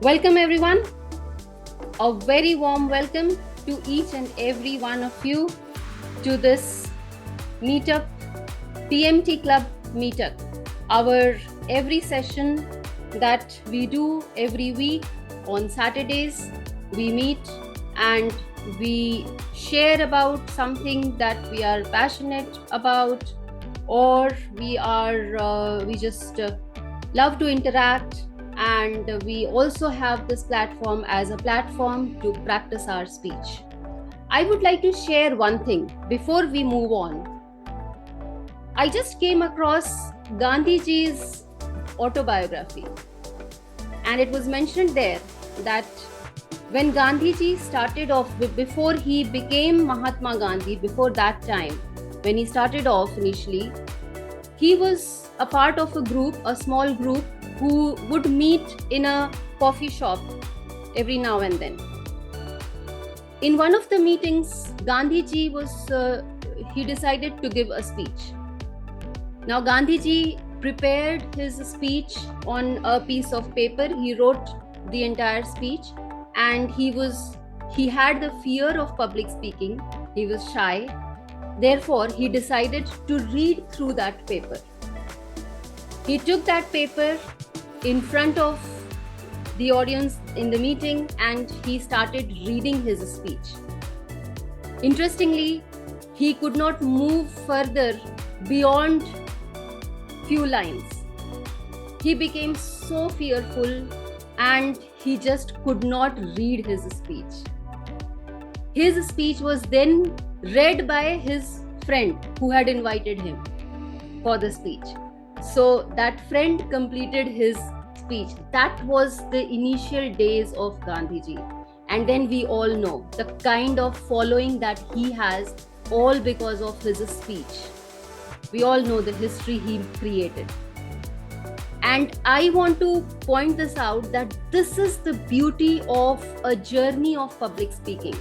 Welcome everyone. A very warm welcome to each and every one of you to this meetup, PMT Club meetup. Our every session that we do every week on Saturdays, we meet and we share about something that we are passionate about, or we just love to interact. And we also have this platform as a platform to practice our speech. I would like to share one thing before we move on. I just came across Gandhiji's autobiography, and it was mentioned there that when Gandhiji started off, before he became Mahatma Gandhi, before that time, when he started off initially, he was a part of a group, a small group, who would meet in a coffee shop every now and then. In one of the meetings, Gandhiji he decided to give a speech. Now Gandhiji prepared his speech on a piece of paper. He wrote the entire speech, and he had the fear of public speaking. He was shy. Therefore, he decided to read through that paper. He took that paper in front of the audience in the meeting and he started reading his speech. Interestingly, he could not move further beyond few lines. He became so fearful and he just could not read his speech. His speech was then read by his friend who had invited him for the speech. So that friend completed his speech. That was the initial days of Gandhiji. And then we all know the kind of following that he has, all because of his speech. We all know the history he created. And I want to point this out, that this is the beauty of a journey of public speaking.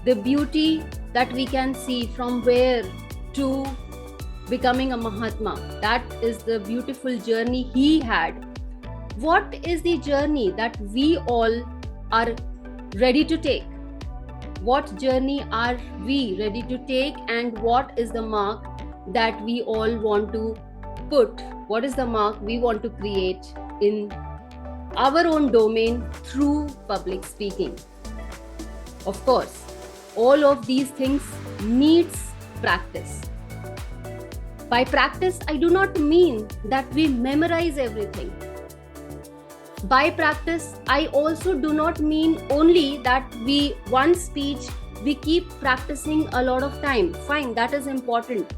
The beauty that we can see from where to becoming a Mahatma. That is the beautiful journey he had. What is the journey that we all are ready to take? What journey are we ready to take, and what is the mark that we all want to put? What is the mark we want to create in our own domain through public speaking? Of course, all of these things needs practice. By practice, I do not mean that we memorize everything. By practice, I also do not mean only that one speech we keep practicing a lot of time. Fine, that is important.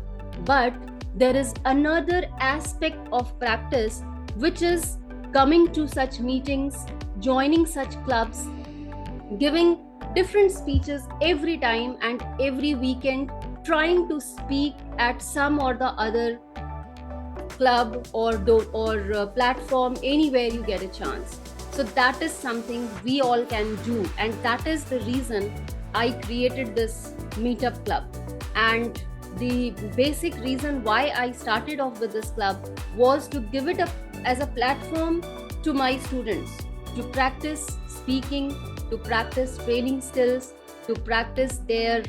But there is another aspect of practice, which is coming to such meetings, joining such clubs, giving different speeches every time and every weekend, trying to speak at some or the other club or platform, anywhere you get a chance. So that is something we all can do, and that is the reason I created this meetup club. And the basic reason why I started off with this club was to give it up as a platform to my students to practice speaking, to practice training skills, to practice their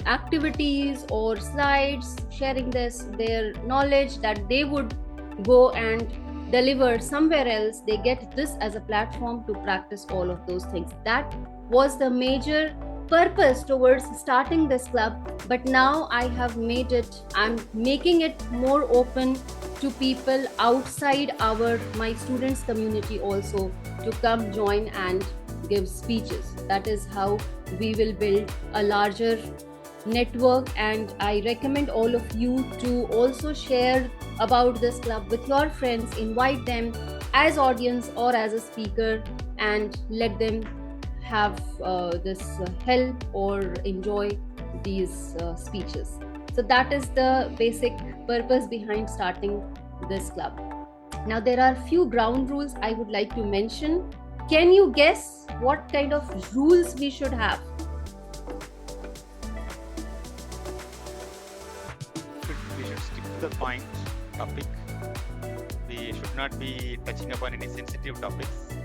activities or slides, sharing their knowledge that they would go and deliver somewhere else. They get this as a platform to practice all of those things. That was the major purpose towards starting this club. But now I'm making it more open to people outside my students community also to come join and give speeches. That is how we will build a larger network, and I recommend all of you to also share about this club with your friends. Invite them as audience or as a speaker and let them have this help or enjoy these speeches. So that is the basic purpose behind starting this club. Now there are few ground rules I would like to mention. Can you guess what kind of rules we should have? We should stick to the point topic. We should not be touching upon any sensitive topics.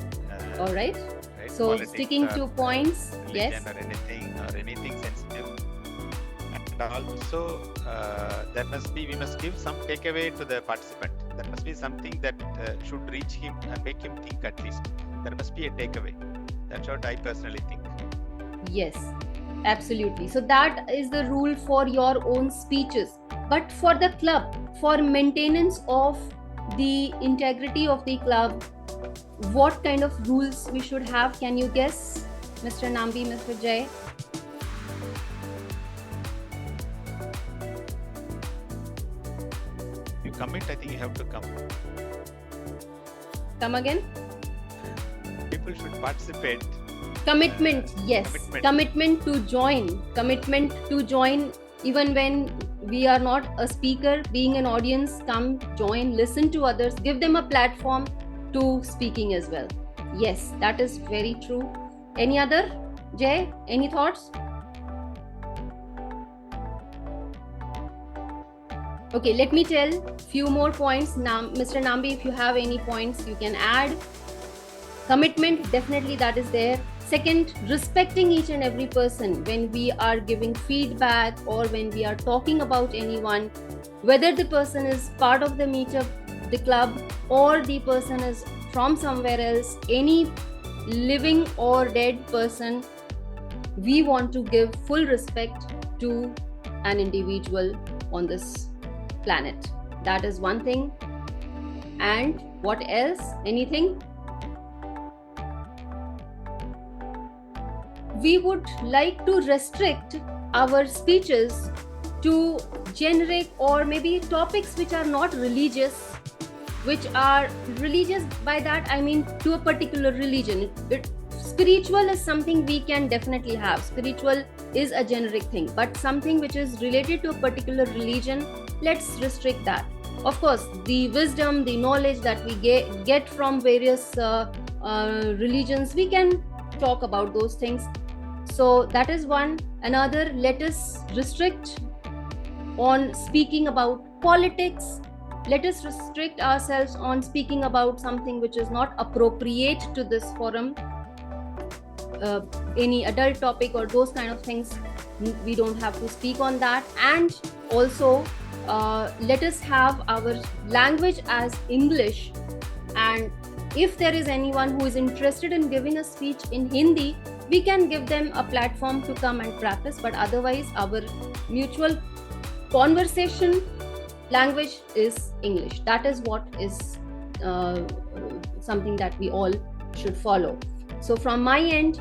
All right. right? So Politics sticking or to points. religion Yes. or anything sensitive. And also, we must give some takeaway to the participant. There must be something that should reach him and make him think at least. There must be a takeaway. That's what I personally think. Yes, absolutely. So that is the rule for your own speeches. But for the club, for maintenance of the integrity of the club, what kind of rules we should have? Can you guess, Mr. Nambi, Mr. Jay? You commit, I think you have to come. Come again? People should participate. Commitment, yes. Commitment to join. Commitment to join even when we are not a speaker, being an audience, come join, listen to others, give them a platform to speaking as well. Yes, that is very true. Any other? Jay, any thoughts? Okay, let me tell few more points. Now, Mr. Nambi, if you have any points, you can add. Commitment, definitely that is there. Second, respecting each and every person when we are giving feedback or when we are talking about anyone, whether the person is part of the meetup, the club, or the person is from somewhere else, any living or dead person, we want to give full respect to an individual on this planet. That is one thing. And what else? Anything? We would like to restrict our speeches to generic or maybe topics which are not religious, which are religious, by that I mean to a particular religion. Spiritual is something we can definitely have. Spiritual is a generic thing, but something which is related to a particular religion, let's restrict that. Of course, the wisdom, the knowledge that we get from various religions, we can talk about those things. So that is one. Another, let us restrict on speaking about politics. Let us restrict ourselves on speaking about something which is not appropriate to this forum. Any adult topic or those kind of things, we don't have to speak on that. And also, let us have our language as English. And if there is anyone who is interested in giving a speech in Hindi, we can give them a platform to come and practice. But otherwise, our mutual conversation language is English. That is what is something that we all should follow. So from my end,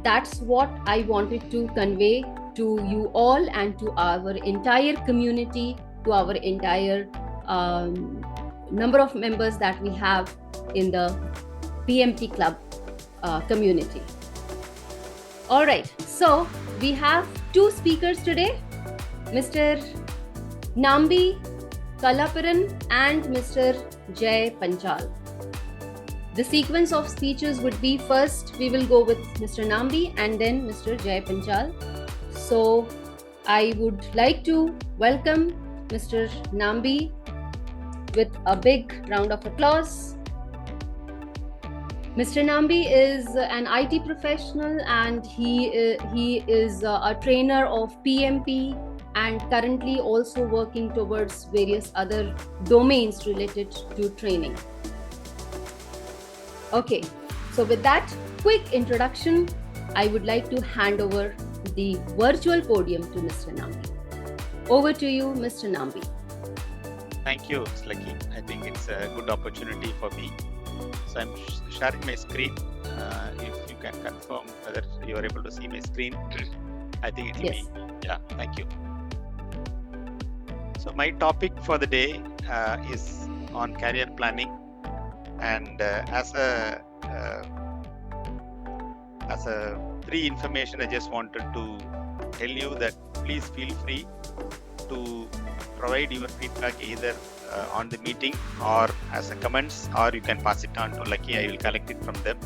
that's what I wanted to convey to you all and to our entire community, to our entire number of members that we have in the PMT Club community. All right, so we have two speakers today, Mr. Nambi Kalaparan and Mr. Jay Panchal. The sequence of speeches would be, first we will go with Mr. Nambi and then Mr. Jay Panchal. So I would like to welcome Mr. Nambi with a big round of applause. Mr. Nambi is an IT professional and he is a trainer of PMP and currently also working towards various other domains related to training. Okay, so with that quick introduction, I would like to hand over the virtual podium to Mr. Nambi. Over to you, Mr. Nambi. Thank you, Slaki. I think it's a good opportunity for me. So I'm sharing my screen. If you can confirm whether you are able to see my screen, I think it will Yes. be. Yeah, thank you. So my topic for the day is on career planning, and as a pre-information, I just wanted to tell you that please feel free to provide your feedback either on the meeting or as a comments, or you can pass it on to Lucky. I will collect it from them.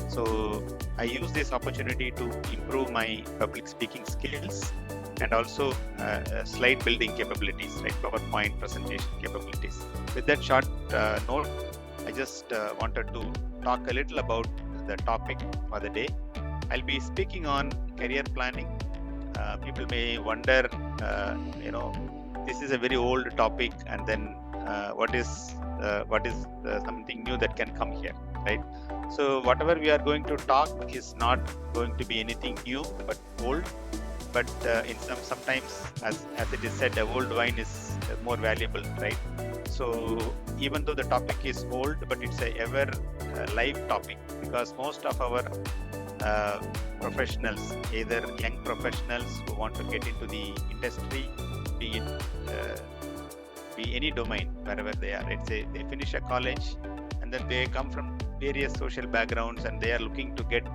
So I use this opportunity to improve my public speaking skills and also slide building capabilities, like PowerPoint presentation capabilities. With that short note, I just wanted to talk a little about the topic for the day. I'll be speaking on career planning. People may wonder, this is a very old topic, and then what is something new that can come here, right? So whatever we are going to talk is not going to be anything new but old. But in sometimes, as it is said, a old wine is more valuable, right? So even though the topic is old, but it's a ever live topic, because most of our professionals, either young professionals who want to get into the industry, be any domain, wherever they are. Let's say they finish a college and then they come from various social backgrounds and they are looking to get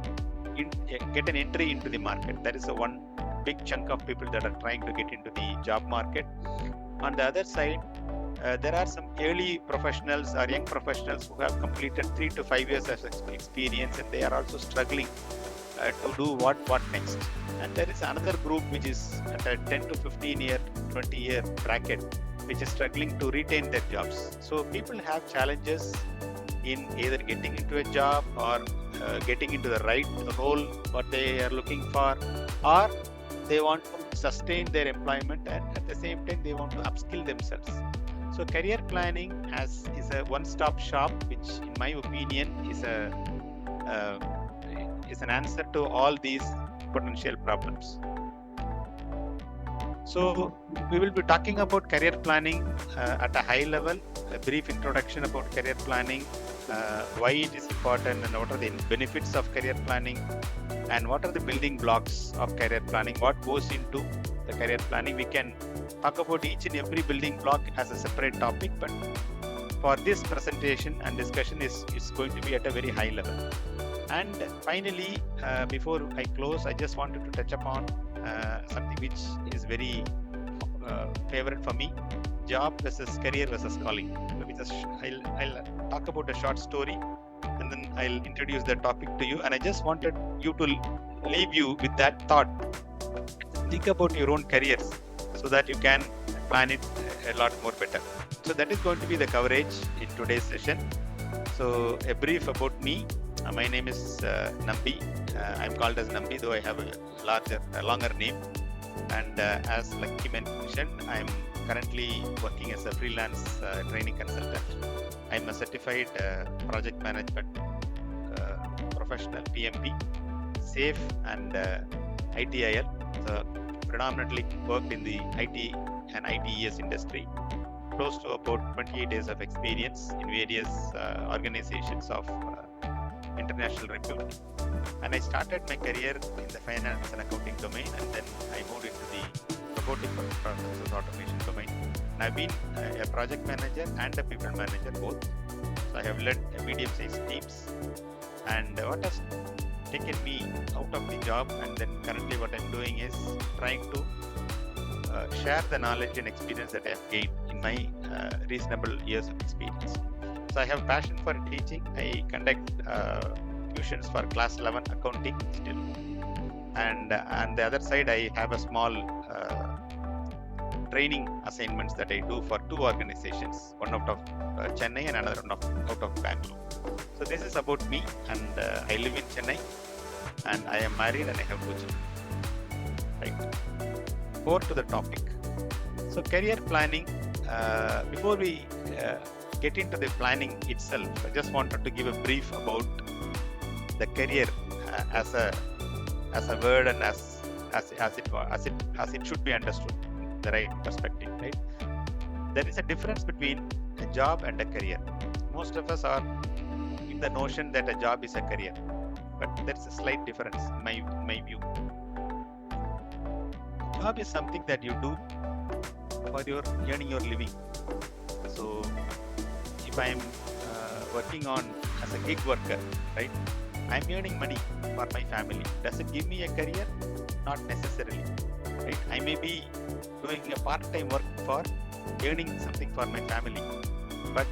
an entry into the market. That is the one big chunk of people that are trying to get into the job market. On the other side, there are some early professionals or young professionals who have completed 3 to 5 years of experience, and they are also struggling to do what next. And there is another group which is at a 10 to 15 year, 20 year bracket, which is struggling to retain their jobs. So people have challenges in either getting into a job or getting into the right role what they are looking for, or they want to sustain their employment and at the same time they want to upskill themselves. So career planning is a one-stop shop, which in my opinion is an answer to all these potential problems. So we will be talking about career planning at a high level, a brief introduction about career planning, why it is important and what are the benefits of career planning, and what are the building blocks of career planning, what goes into the career planning. We can talk about each and every building block as a separate topic, but for this presentation and discussion is going to be at a very high level. And finally, before I close, I just wanted to touch upon something which is very favorite for me: job versus career versus calling. I'll talk about a short story and then I'll introduce the topic to you. And I just wanted you to leave you with that thought. Think about your own careers so that you can plan it a lot more better. So that is going to be the coverage in today's session. So a brief about me. My name is Nambi. I'm called as Nambi, though I have a longer name. And as Lucky mentioned, I'm currently working as a freelance training consultant. I'm a certified project management professional, PMP, SAFE and ITIL. So predominantly worked in the IT and ITES industry. Close to about 28 years of experience in various organizations of international repute. And I started my career in the finance and accounting domain, and then I moved into the robotic process automation domain. And I've been a project manager and a people manager both. So I have led medium-sized teams. And what has taken me out of the job, and then currently what I'm doing is trying to share the knowledge and experience that I have gained in my reasonable years of experience. So I have passion for teaching. I conduct tuitions for class 11 accounting still. And on the other side, I have a small training assignments that I do for 2 organizations, one out of Chennai and another one out of Bangalore. So this is about me, and I live in Chennai, and I am married and I have 2 children. Right. Over to the topic. So career planning. Before we get into the planning itself, I just wanted to give a brief about the career as a word and as it should be understood in the right perspective. Right. There is a difference between a job and a career. Most of us are in the notion that a job is a career, but there is a slight difference in my view. Job is something that you do for your earning your living. So if I am working on as a gig worker, right, I'm earning money for my family. Does it give me a career? Not necessarily. Right? I may be doing a part-time work for earning something for my family, but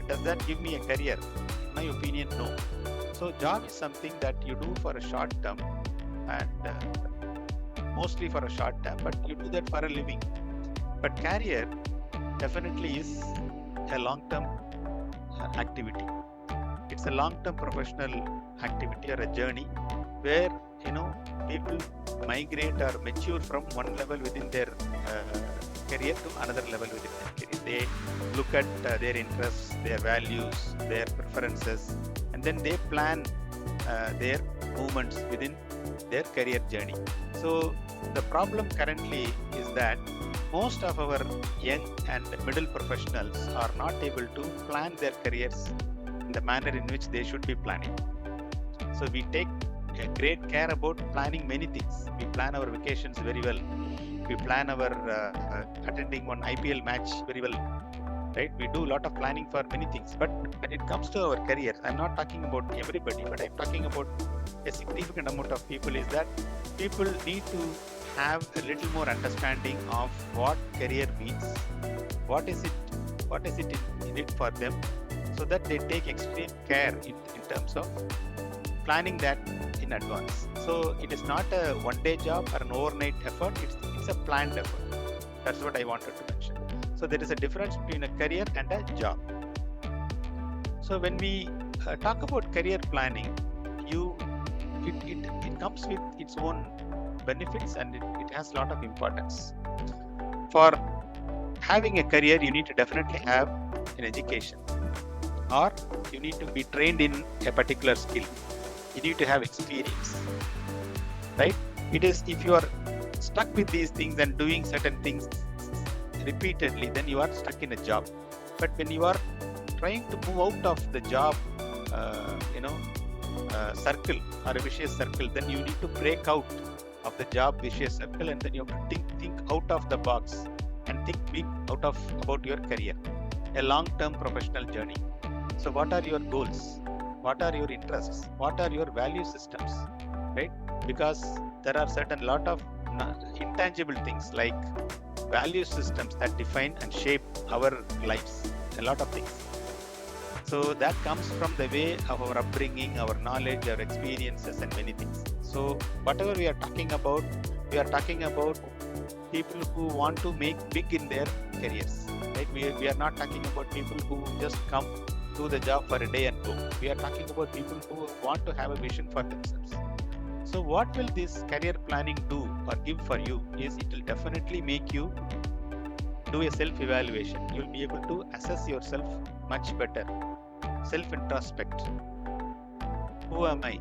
does that give me a career? In my opinion, no. So job is something that you do for a short term, and mostly for a short term, but you do that for a living. But career definitely is a long-term activity. it's a long-term professional activity or a journey where people migrate or mature from one level within their career to another level within their career. They look at their interests, their values, their preferences, and then they plan their movements within their career journey. So the problem currently is that most of our young and middle professionals are not able to plan their careers in the manner in which they should be planning. So we take a great care about planning many things. We plan our vacations very well. We plan our attending one IPL match very well, right? We do a lot of planning for many things. But when it comes to our career, I'm not talking about everybody, but I'm talking about a significant amount of people, is that people need to have a little more understanding of what career means, what is it in it for them, so that they take extreme care in terms of planning that in advance. So it is not a one-day job or an overnight effort, it's a planned effort. That's what I wanted to mention. So there is a difference between a career and a job. So when we talk about career planning, it comes with its own benefits, and it has a lot of importance. For having a career, you need to definitely have an education, or you need to be trained in a particular skill. You need to have experience, right? It is, if you are stuck with these things and doing certain things repeatedly, then you are stuck in a job. But when you are trying to move out of the job circle or a vicious circle, then you need to break out of the job vicious circle, and then you have to think out of the box and think big about your career, a long-term professional journey. So what are your goals? What are your interests? What are your value systems, right? Because there are certain lot of intangible things like value systems that define and shape our lives, a lot of things. So that comes from the way of our upbringing, our knowledge, our experiences, and many things. So whatever we are talking about people who want to make big in their careers, right? We are not talking about people who just come do the job for a day and go. We are talking about people who want to have a vision for themselves. So what will this career planning do or give for you is, it will definitely make you do a self-evaluation. You'll be able to assess yourself much better. Self-introspect. Who am I?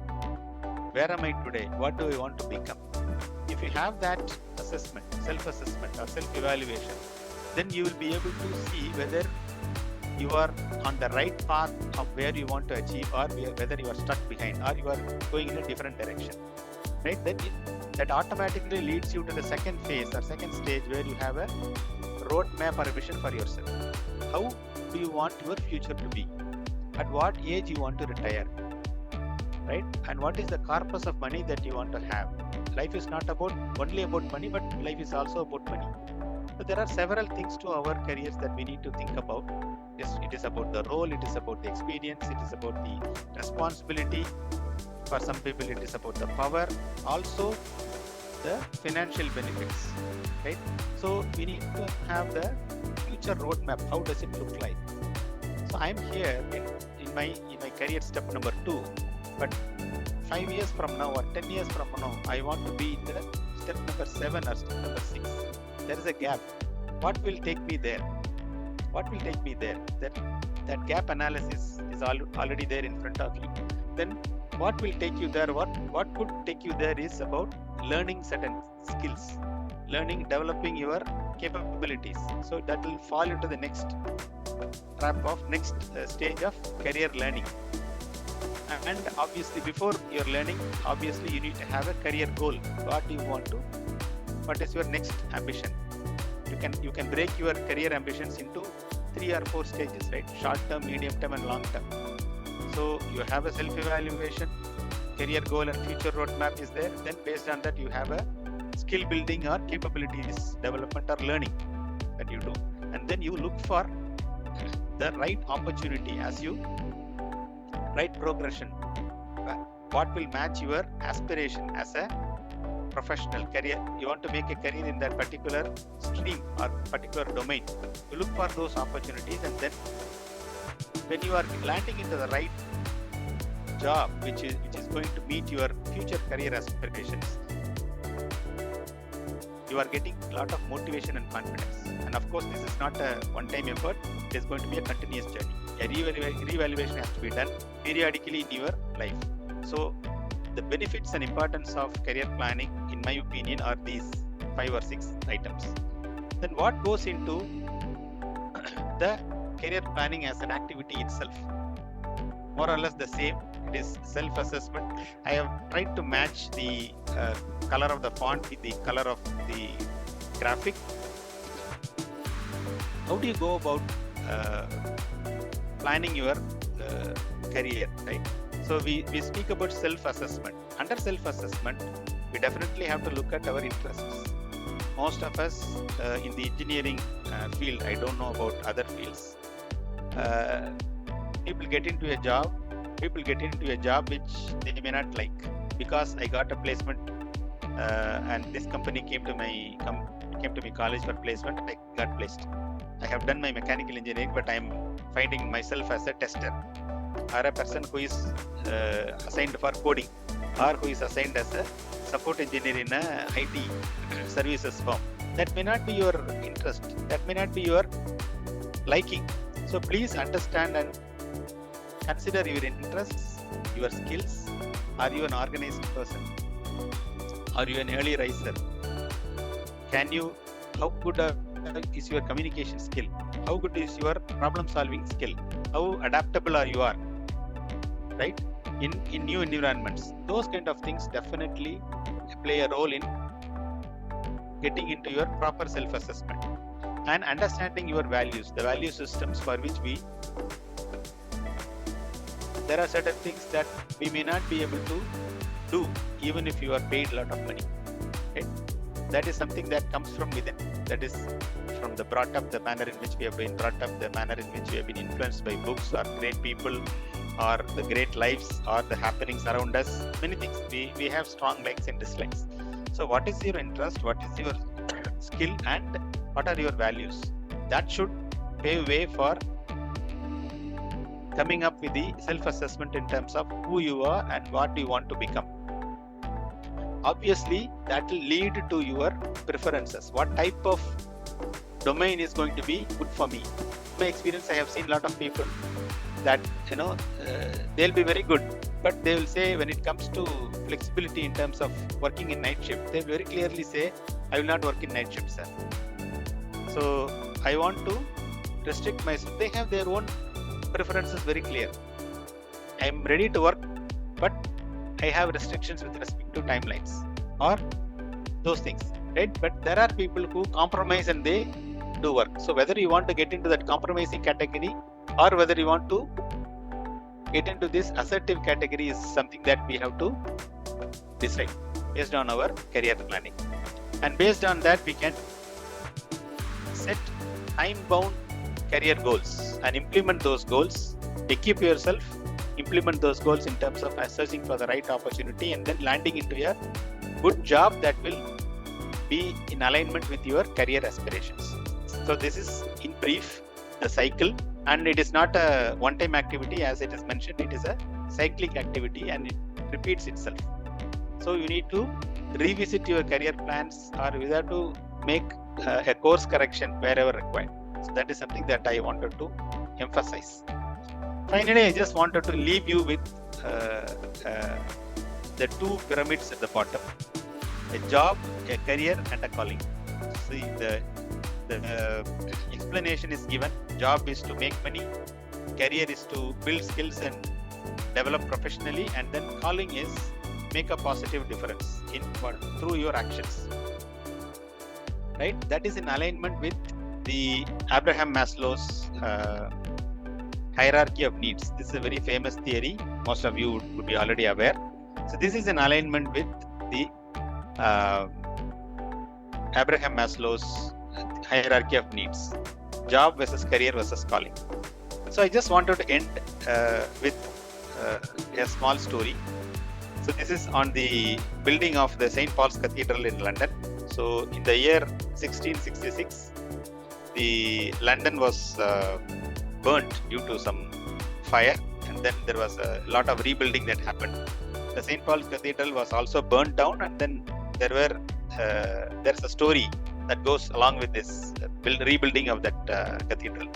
Where am I today? What do I want to become? If you have that assessment, self-assessment or self-evaluation, then you will be able to see whether you are on the right path of where you want to achieve, or whether you are stuck behind, or you are going in a different direction, right? Then that automatically leads you to the second phase or second stage, where you have a roadmap or a vision for yourself. How do you want your future to be? At what age you want to retire, right? And what is the corpus of money that you want to have? Life is not only about money, but life is also about money. So there are several things to our careers that we need to think about. Yes, it is about the role, it is about the experience, it is about the responsibility. For some people, it is about the power, also the financial benefits, right? So we need to have the future roadmap. How does it look like? So I'm here in my career step number 2, but 5 years from now or 10 years from now, I want to be in the step number 7 or step number 6. There is a gap. What will take me there? What will take me there? That gap analysis is already there in front of you. Then what will take you there? What could take you there is about learning certain skills, developing your capabilities. So that will fall into the next trap of next stage of career learning. And obviously, before your learning, obviously you need to have a career goal. What is your next ambition? You can break your career ambitions into 3 or 4 stages, right? Short term, medium term, and long term. So you have a self-evaluation, career goal and future roadmap is there. Then based on that, you have a skill building or capabilities development or learning that you do. And then you look for the right opportunity as you right progression. What will match your aspiration as a professional career? You want to make a career in that particular stream or particular domain. You look for those opportunities, and then when you are landing into the right job which is going to meet your future career aspirations, you are getting a lot of motivation and confidence. And of course, this is not a one-time effort. It is going to be a continuous journey. A reevaluation has to be done periodically in your life. So the benefits and importance of career planning, in my opinion, are these 5 or 6 items. Then what goes into the career planning as an activity itself? More or less the same. It is self-assessment. I have tried to match the color of the font with the color of the graphic. How do you go about planning your career, right? So we speak about self-assessment. Under self-assessment, we definitely have to look at our interests. Most of us in the engineering field, I don't know about other fields, people get into a job which they may not like, because I got a placement and this company came to my college for placement. I got placed. I have done my mechanical engineering, but I am finding myself as a tester, or a person who is assigned for coding, or who is assigned as a support engineer in a IT services firm. That may not be your interest. That may not be your liking. So please understand and consider your interests, your skills. Are you an organized person? Are you an early riser? How good is your communication skill? How good is your problem solving skill? How adaptable are you? Right? In new environments. Those kind of things definitely play a role in getting into your proper self-assessment and understanding your values, the value systems for which there are certain things that we may not be able to do even if you are paid a lot of money. Okay? That is something that comes from within. That is from the brought up, the manner in which we have been brought up, the manner in which we have been influenced by books or great people or the great lives or the happenings around us. Many things. We have strong likes and dislikes. So what is your interest? What is your skill? And what are your values? That should pave way for coming up with the self-assessment in terms of who you are and what you want to become. Obviously, that will lead to your preferences. What type of domain is going to be good for me? In my experience, I have seen a lot of people that they'll be very good, but they will say when it comes to flexibility in terms of working in night shift, they very clearly say, I will not work in night shift, sir. So I want to restrict myself. They have their own preferences very clear. I am ready to work, but I have restrictions with respect to timelines or those things, right? But there are people who compromise and they do work. So whether you want to get into that compromising category or whether you want to get into this assertive category is something that we have to decide based on our career planning. And based on that, we can set time-bound career goals and implement those goals. Equip yourself, implement those goals in terms of searching for the right opportunity and then landing into a good job that will be in alignment with your career aspirations. So this is in brief the cycle, and it is not a one-time activity. As it is mentioned, it is a cyclic activity and it repeats itself. So you need to revisit your career plans, or you have to make a course correction wherever required. So that is something that I wanted to emphasize. Finally, I just wanted to leave you with the two pyramids at the bottom: a job, a career, and a calling. See, the explanation is given. Job is to make money, career is to build skills and develop professionally, and then calling is make a positive difference through your actions. Right? That is in alignment with the Abraham Maslow's hierarchy of needs. This is a very famous theory. Most of you would be already aware. So this is in alignment with the Abraham Maslow's hierarchy of needs: job versus career versus calling. So I just wanted to end with a small story. So this is on the building of the St. Paul's Cathedral in London. So in the year 1666, the London was burnt due to some fire, and then there was a lot of rebuilding that happened. The St. Paul's Cathedral was also burnt down, and then there's a story that goes along with this rebuilding of that cathedral.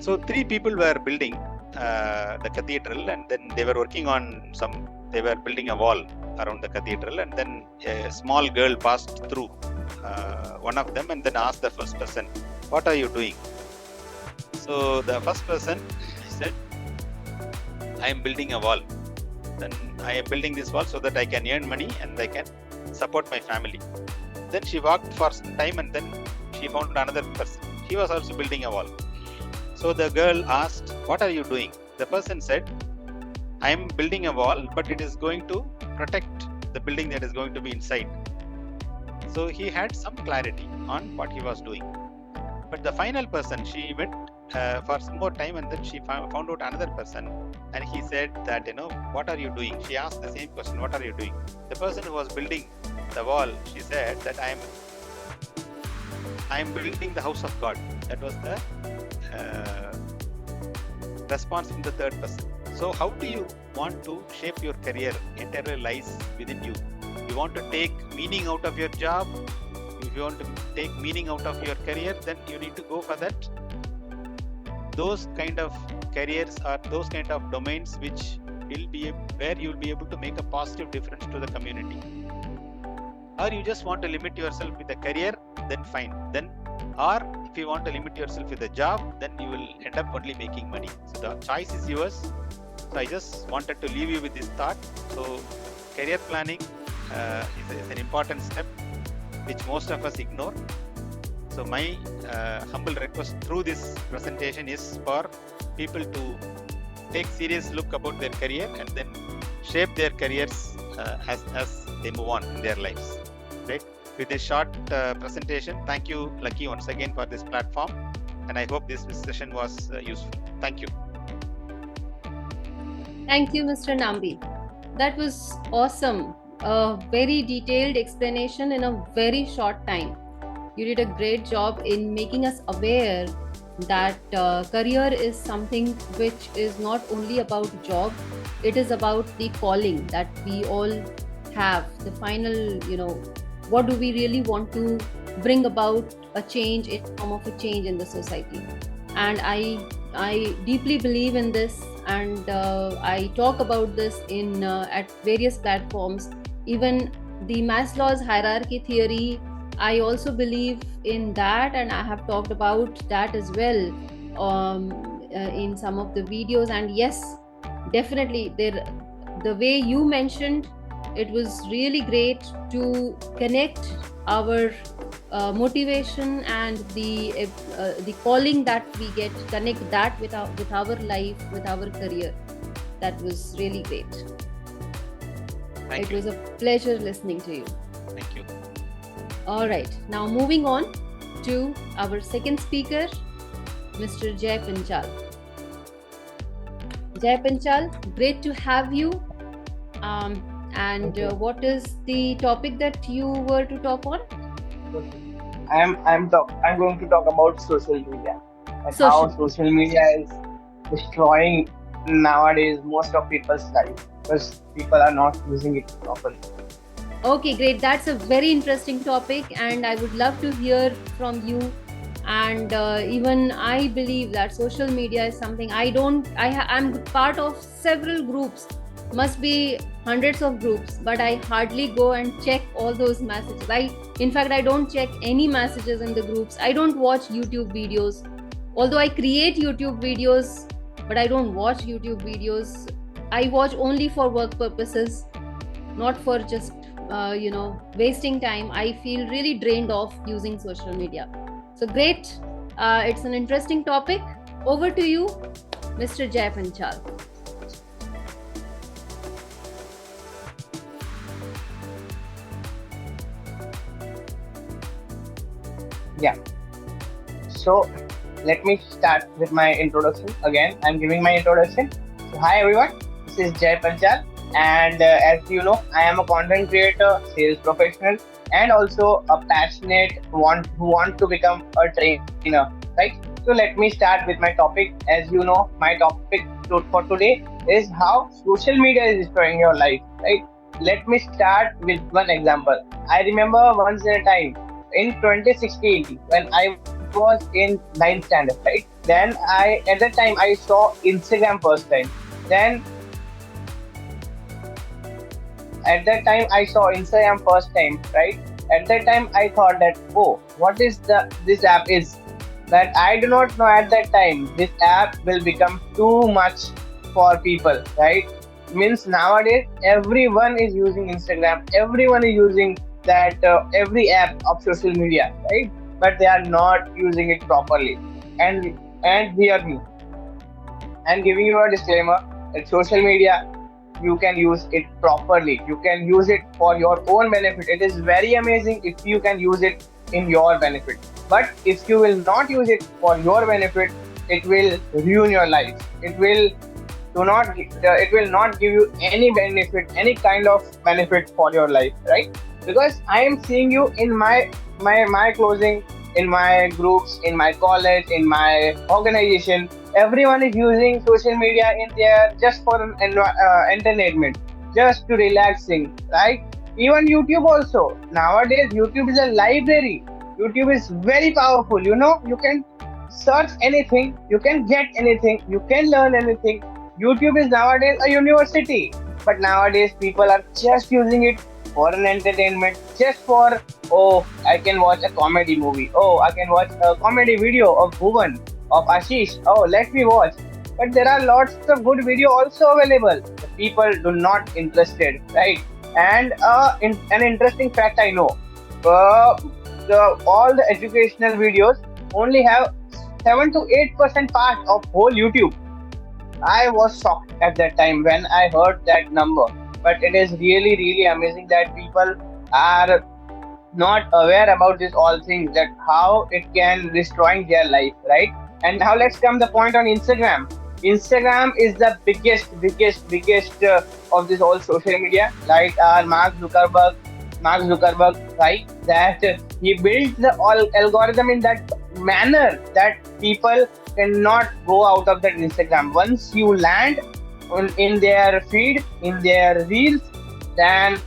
So 3 people were building the cathedral, and then they were working on they were building a wall around the cathedral, and then a small girl passed through one of them and then asked the first person, "What are you doing?" So the first person said, "I am building a wall. Then I am building this wall so that I can earn money and I can support my family." Then she walked for some time, and then she found another person. He was also building a wall. So the girl asked, "What are you doing?" The person said, "I am building a wall, but it is going to protect the building that is going to be inside." So he had some clarity on what he was doing. But the final person, she went for some more time, and then she found out another person, and he said that, "What are you doing?" She asked the same question, "What are you doing?" The person who was building the wall, she said that I am building the house of God. That was the response from the third person. So how do you want to shape your career? Entirely lies within you. You want to take meaning out of your job. If you want to take meaning out of your career, then you need to go for that. Those kind of careers or those kind of domains which will be where you will be able to make a positive difference to the community. Or you just want to limit yourself with a career, then fine. Or if you want to limit yourself with a job, then you will end up only making money. So the choice is yours. So I just wanted to leave you with this thought. So career planning is an important step which most of us ignore. So my humble request through this presentation is for people to take serious look about their career and then shape their careers as they move on in their lives. Right? With this short presentation, thank you, Lucky, once again for this platform, and I hope this session was useful. Thank you. Thank you, Mr. Nambi. That was awesome. A very detailed explanation in a very short time. You did a great job in making us aware that career is something which is not only about job, it is about the calling that we all have. The final, what do we really want to bring about a change in form of a change in the society. And I deeply believe in this, and I talk about this in at various platforms. Even the Maslow's hierarchy theory, I also believe in that, and I have talked about that as well in some of the videos. And yes, definitely the way you mentioned, it was really great to connect our motivation and the calling that we get, connect that with our life, with our career. That was really great. It was a pleasure listening to you. Thank you. All right, now moving on to our second speaker, Mr. Jay Panchal. Jay Panchal, great to have you. And what is the topic that you were to talk on? I'm going to talk about social media and how social media is destroying nowadays most of people's life because people are not using it properly. Okay, great. That's a very interesting topic, and I would love to hear from you. And even I believe that social media is something I'm part of several groups, must be hundreds of groups, but I hardly go and check all those messages. In fact, I don't check any messages in the groups. I don't watch YouTube videos, although I create YouTube videos, but I don't watch YouTube videos. I watch only for work purposes, not for just wasting time. I feel really drained off using social media. So great. It's an interesting topic. Over to you, Mr. Jay Panchal. Yeah. So let me start with my introduction. Again, I'm giving my introduction. So, hi everyone, this is Jay Panchal, and as you know, I am a content creator, sales professional, and also a passionate who want to become a trainer, right? So let me start with my topic. As you know, my topic for today is how social media is destroying your life, right? Let me start with one example. I remember once in a time in 2016 when I was in 9th standard, right? Then at that time I saw Instagram first time. Then at that time I saw Instagram first time, right? At that time I thought that, oh, what is this app is, that I do not know at that time this app will become too much for people, right? Means nowadays everyone is using Instagram, everyone is using that every app of social media, right? But they are not using it properly. And hear me, I'm giving you a disclaimer that social media, you can use it properly. You can use it for your own benefit. It is very amazing if you can use it in your benefit. But if you will not use it for your benefit, it will ruin your life. It will not give you any benefit, any kind of benefit for your life, right? Because I am seeing you in my closing, in my groups, in my college, in my organization. Everyone is using social media in there just for entertainment, just to relaxing, right? Even YouTube also. Nowadays, YouTube is a library. YouTube is very powerful. You can search anything, you can get anything, you can learn anything. YouTube is nowadays a university. But nowadays, people are just using it for an entertainment, just for, oh, I can watch a comedy movie. Oh, I can watch a comedy video of Bhuvan, of Ashish. Oh, let me watch. But there are lots of good video also available. The people do not interested, right? And an interesting fact I know, all the educational videos only have 7 to 8% part of whole YouTube. I was shocked at that time when I heard that number. But it is really, really amazing that people are not aware about this all things, that how it can destroying their life, right? And now let's come the point on Instagram. Instagram is the biggest of this all social media. Like Mark Zuckerberg, right? That he built the all algorithm in that manner that people cannot go out of that Instagram. Once you land in their feed, in their reels, then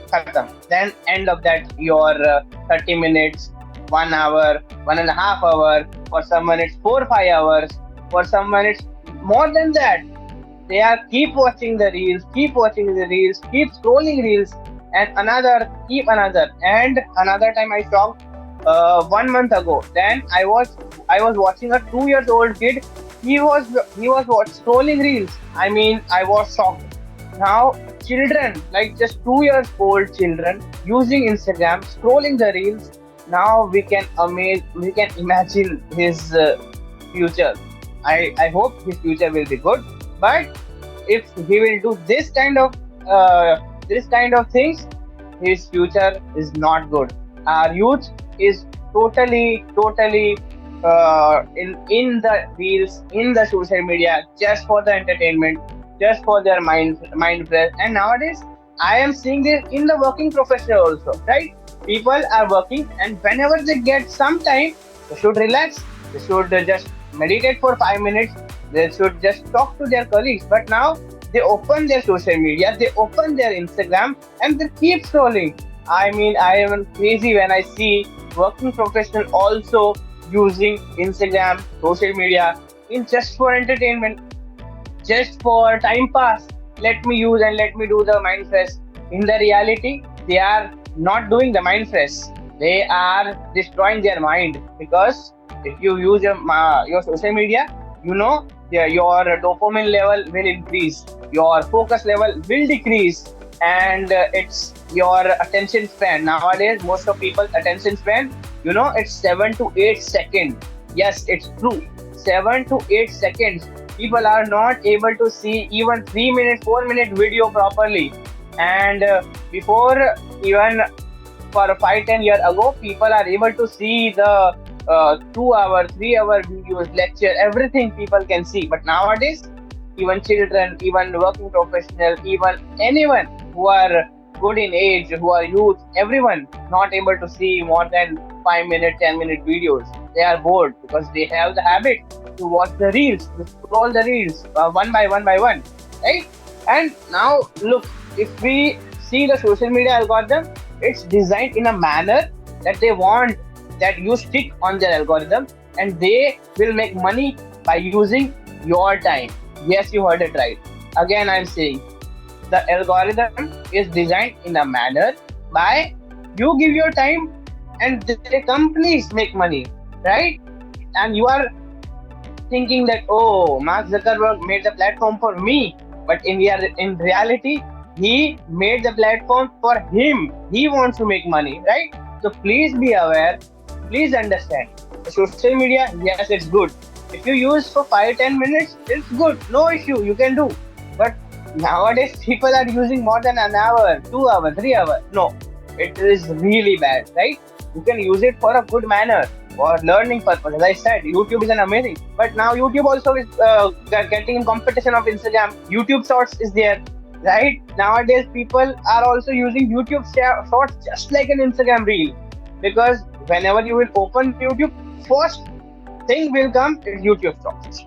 khatam. Then end of that your 30 minutes, 1 hour, 1.5 hour. For someone it's 4 5 hours. For someone it's more than that. They are keep watching the reels, keep scrolling reels, and keep another. And another time I saw 1 month ago. Then I was watching a 2 years old kid. He was scrolling reels. I mean, I was shocked. Now children, like just 2 years old children, using Instagram, scrolling the reels. Now we can imagine his future. I hope his future will be good. But if he will do this kind of things, his future is not good. Our youth is totally in the reels, in the social media, just for the entertainment, just for their mind fresh. And nowadays I am seeing this in the working professional also, right? People are working, and whenever they get some time, they should relax, they should just meditate for 5 minutes, they should just talk to their colleagues. But now they open their social media, they open their Instagram, and they keep scrolling. I mean, I am crazy when I see working professional also using Instagram, social media in just for entertainment, just for time pass. Let me use and let me do the mind fresh. In the reality, they are not doing the mind fresh. They are destroying their mind, because if you use your social media, your dopamine level will increase, your focus level will decrease, and it's your attention span. Nowadays, most of people's attention span, it's 7 to 8 seconds. Yes, it's true. 7 to 8 seconds. People are not able to see even 3 minute, 4 minute video properly. And before, even for 5 10 years ago, people are able to see the 2 hour, 3 hour videos, lecture, everything people can see. But nowadays, even children, even working professional, even anyone who are good in age, who are youth, everyone not able to see more than 5 minute, 10-minute videos. They are bored because they have the habit to watch the reels, to scroll the reels one by one by one, right? And now look, if we see the social media algorithm, it's designed in a manner that they want that you stick on their algorithm, and they will make money by using your time. Yes, you heard it right. Again, I'm saying the algorithm is designed in a manner by you give your time and the companies make money, right? And you are thinking that, oh, Mark Zuckerberg made the platform for me, but in reality, he made the platform for him. He wants to make money, right? So please be aware. Please understand. The social media, yes, it's good. If you use for 5-10 minutes, it's good. No issue. You can do. But nowadays, people are using more than an hour, 2 hours, 3 hours. No, it is really bad, right? You can use it for a good manner, for learning purpose. As I said, YouTube is an amazing. But now YouTube also is getting in competition of Instagram. YouTube Shorts is there, right? Nowadays, people are also using YouTube Shorts just like an Instagram reel, because whenever you will open YouTube, first thing will come is YouTube Shorts.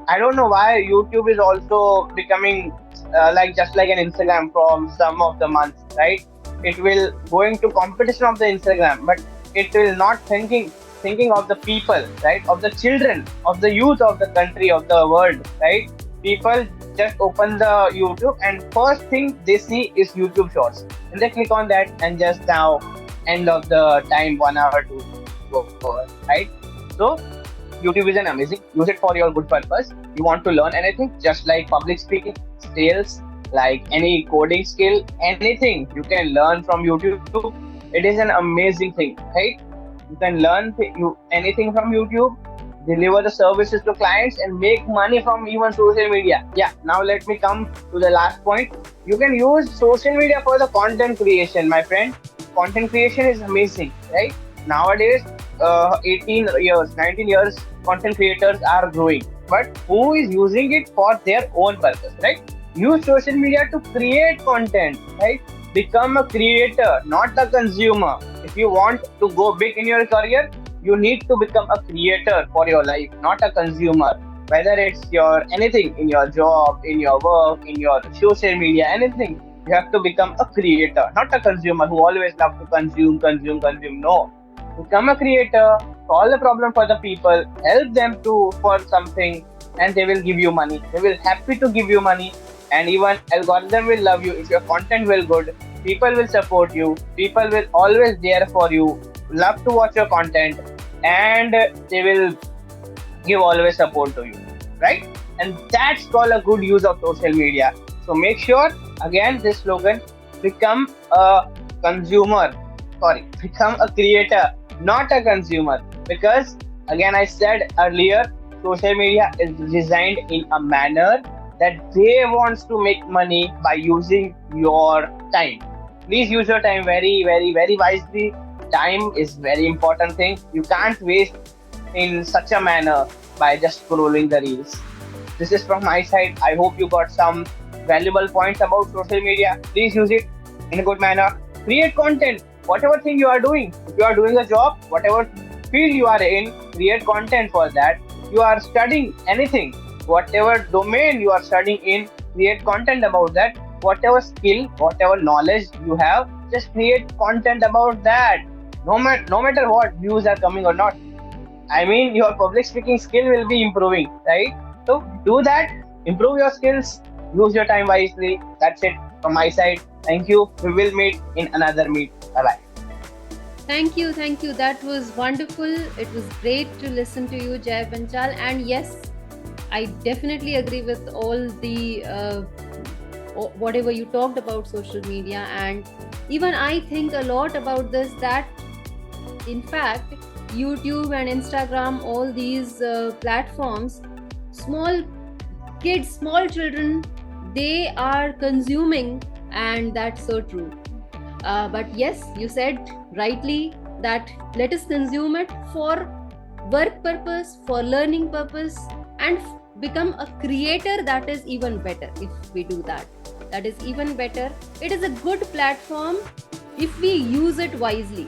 I don't know why YouTube is also becoming like just like an Instagram from some of the months, right? It will going to competition of the Instagram, but it will not thinking of the people, right? Of the children, of the youth of the country, of the world, right? People just open the YouTube and first thing they see is YouTube Shorts, and they click on that and just now end of the time 1 hour to go over, right? So YouTube is an amazing. Use it for your good purpose. You want to learn anything, just like public speaking, sales, like any coding skill, anything you can learn from YouTube. It is an amazing thing, right? You can learn anything from YouTube, deliver the services to clients, and make money from even social media. Yeah. Now let me come to the last point. You can use social media for the content creation, my friend. Content creation is amazing, right? Nowadays, 18 years, 19 years, content creators are growing. But who is using it for their own purpose, right? Use social media to create content, right? Become a creator, not a consumer. If you want to go big in your career, you need to become a creator for your life, not a consumer. Whether it's your anything in your job, in your work, in your social media, anything, you have to become a creator, not a consumer who always love to consume. No, become a creator, solve the problem for the people, help them to for something, and they will give you money. They will happy to give you money, and even algorithm will love you if your content will good. People will support you. People will always there for you. Love to watch your content, and they will give always support to you, right? And that's called a good use of social media. So make sure, again, this slogan: become a consumer. Become a creator, not a consumer. Because again, I said earlier, social media is designed in a manner that they wants to make money by using your time. Please use your time very wisely. Time is very important thing. You can't waste in such a manner by just scrolling the reels. This is from my side. I hope you got some valuable points about social media. Please use it in a good manner. Create content. Whatever thing you are doing. If you are doing a job, whatever field you are in, create content for that. You are studying anything, whatever domain you are studying in, create content about that. Whatever skill, whatever knowledge you have, just create content about that. No matter what views are coming or not. I mean, your public speaking skill will be improving, right? So do that, improve your skills, use your time wisely. That's it from my side. Thank you. We will meet in another meet. Bye-bye. Thank you. That was wonderful. It was great to listen to you, Jai Panchal. And yes, I definitely agree with all the whatever you talked about social media. And even I think a lot about this, that in fact, YouTube and Instagram, all these platforms, small kids, small children, they are consuming, and that's so true. But yes, you said rightly that let us consume it for work purpose, for learning purpose, and become a creator. That is even better if we do that. that is even better. It is a good platform if we use it wisely.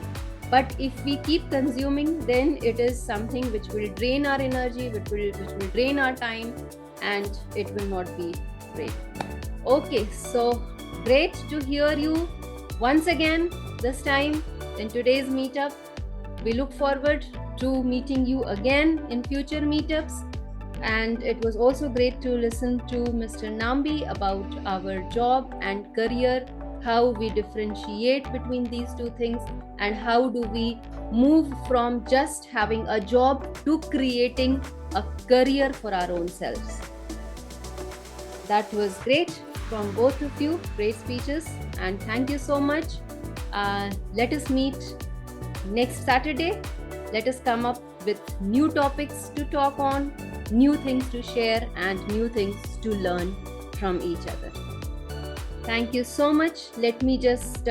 But if we keep consuming, then it is something which will drain our energy, which will drain our time, and it will not be great. Okay, so great to hear you once again, this time in today's meetup. We look forward to meeting you again in future meetups. And it was also great to listen to Mr. Nambi about our job and career, how we differentiate between these two things, and how do we move from just having a job to creating a career for our own selves. That was great from both of you. Great speeches, and thank you so much. Let us meet next Saturday. Let us come up with new topics to talk on, new things to share, and new things to learn from each other. Thank you so much. Let me just